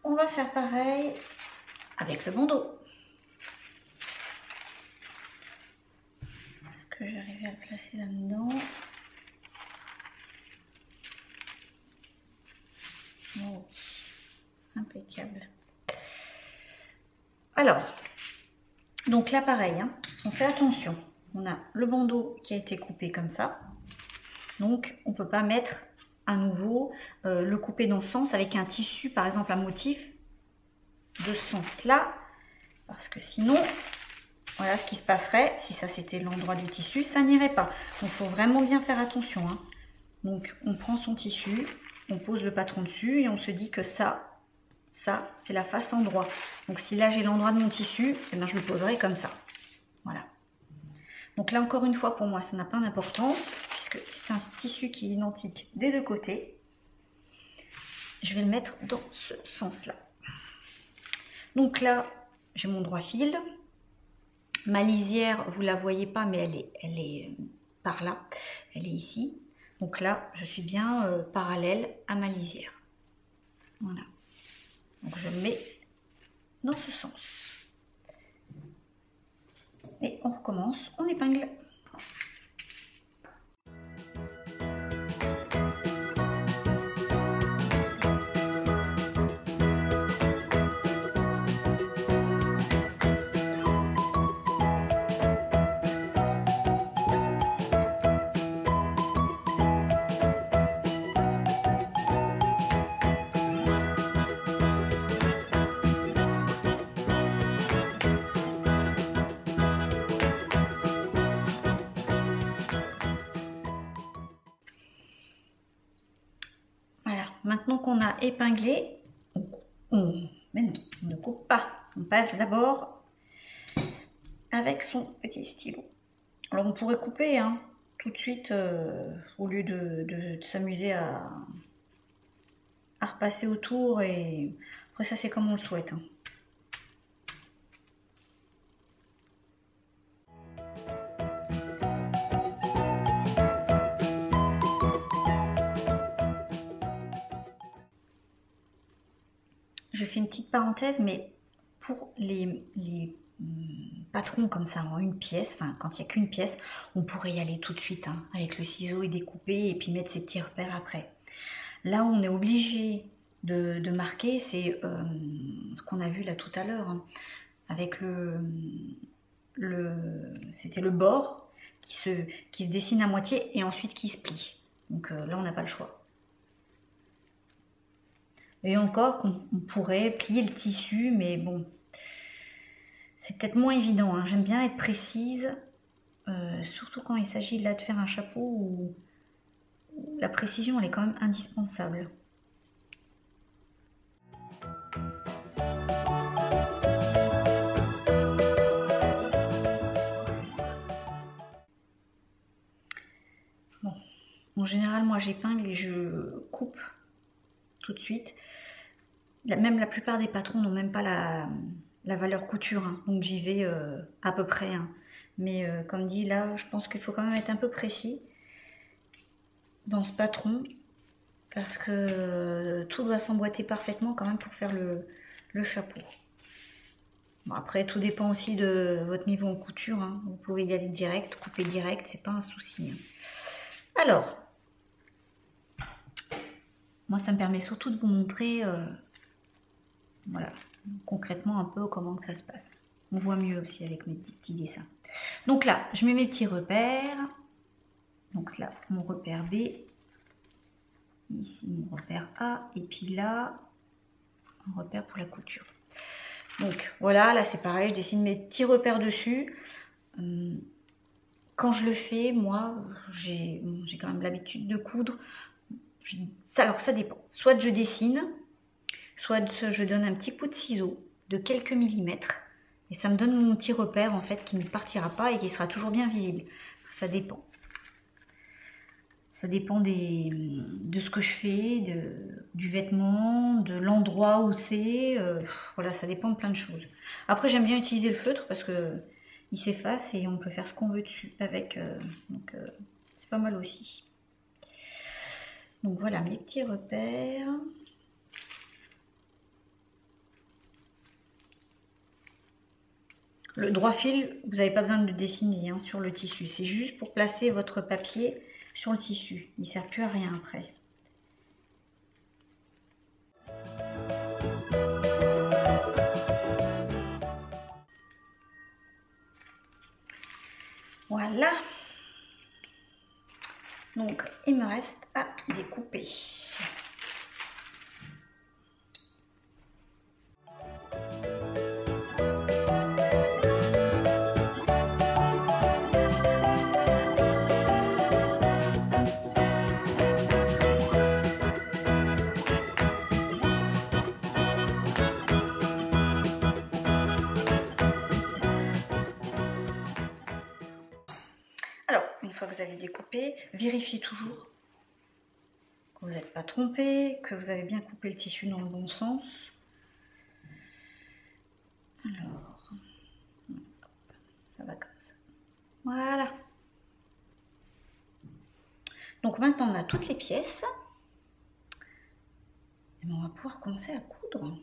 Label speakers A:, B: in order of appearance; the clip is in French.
A: On va faire pareil avec le bandeau. Est-ce que j'arrive à le placer là-dedans? Oh, impeccable. Alors, donc là pareil, hein, on fait attention. On a le bandeau qui a été coupé comme ça. Donc on ne peut pas mettre à nouveau le couper dans ce sens avec un tissu, par exemple un motif de ce sens-là. Parce que sinon, voilà ce qui se passerait. Si ça c'était l'endroit du tissu, ça n'irait pas. Donc il faut vraiment bien faire attention, hein. Donc on prend son tissu, on pose le patron dessus et on se dit que ça c'est la face endroit. Donc si là j'ai l'endroit de mon tissu, eh bien, je le poserai comme ça. Voilà. Donc là encore une fois pour moi ça n'a pas d'importance puisque c'est un tissu qui est identique des deux côtés. Je vais le mettre dans ce sens-là. Donc là j'ai mon droit fil. Ma lisière, vous la voyez pas mais elle est par là, elle est ici. Donc là je suis bien parallèle à ma lisière. Voilà. Donc je le mets dans ce sens. Et on recommence, on épingle. Maintenant qu'on a épinglé, mais non, on ne coupe pas. On passe d'abord avec son petit stylo. Alors on pourrait couper hein, tout de suite au lieu de s'amuser à repasser autour. Et après ça c'est comme on le souhaite. Hein. Je fais une petite parenthèse, mais pour les patrons comme ça en une pièce, enfin quand il n'y a qu'une pièce, on pourrait y aller tout de suite hein, avec le ciseau et découper et puis mettre ses petits repères après. Là où on est obligé de marquer, c'est ce qu'on a vu là tout à l'heure, hein, avec c'était le bord qui se dessine à moitié et ensuite qui se plie. Donc là on n'a pas le choix. Et encore, on pourrait plier le tissu, mais bon, c'est peut-être moins évident. Hein. J'aime bien être précise, surtout quand il s'agit là de faire un chapeau où la précision elle est quand même indispensable. Bon, en général, moi j'épingle et je coupe tout de suite. Même la plupart des patrons n'ont même pas la valeur couture, hein, donc j'y vais à peu près. Hein. Mais comme dit, là, je pense qu'il faut quand même être un peu précis dans ce patron, parce que tout doit s'emboîter parfaitement quand même pour faire le chapeau. Bon, après, tout dépend aussi de votre niveau en couture. Hein. Vous pouvez y aller direct, couper direct, c'est pas un souci. Hein. Alors, moi, ça me permet surtout de vous montrer, voilà, concrètement un peu comment que ça se passe. On voit mieux aussi avec mes petits dessins. Donc là, je mets mes petits repères. Donc là, mon repère B. Ici, mon repère A. Et puis là, un repère pour la couture. Donc voilà, là c'est pareil, je dessine mes petits repères dessus. Quand je le fais, moi, j'ai quand même l'habitude de coudre. Alors ça dépend. Soit je dessine, soit je donne un petit coup de ciseau de quelques millimètres. Et ça me donne mon petit repère en fait qui ne partira pas et qui sera toujours bien visible. Ça dépend. Ça dépend de ce que je fais, du vêtement, de l'endroit où c'est. Voilà, ça dépend de plein de choses. Après, j'aime bien utiliser le feutre parce que il s'efface et on peut faire ce qu'on veut dessus avec. Donc, c'est pas mal aussi. Donc voilà mes petits repères. Le droit fil, vous n'avez pas besoin de le dessiner hein, sur le tissu. C'est juste pour placer votre papier sur le tissu. Il ne sert plus à rien après. Voilà. Donc, il me reste à découper. Alors, une fois que vous avez découpé, vérifiez toujours que vous n'êtes pas trompé, que vous avez bien coupé le tissu dans le bon sens. Alors, ça va comme ça. Voilà. Donc maintenant, on a toutes les pièces. Et on va pouvoir commencer à coudre.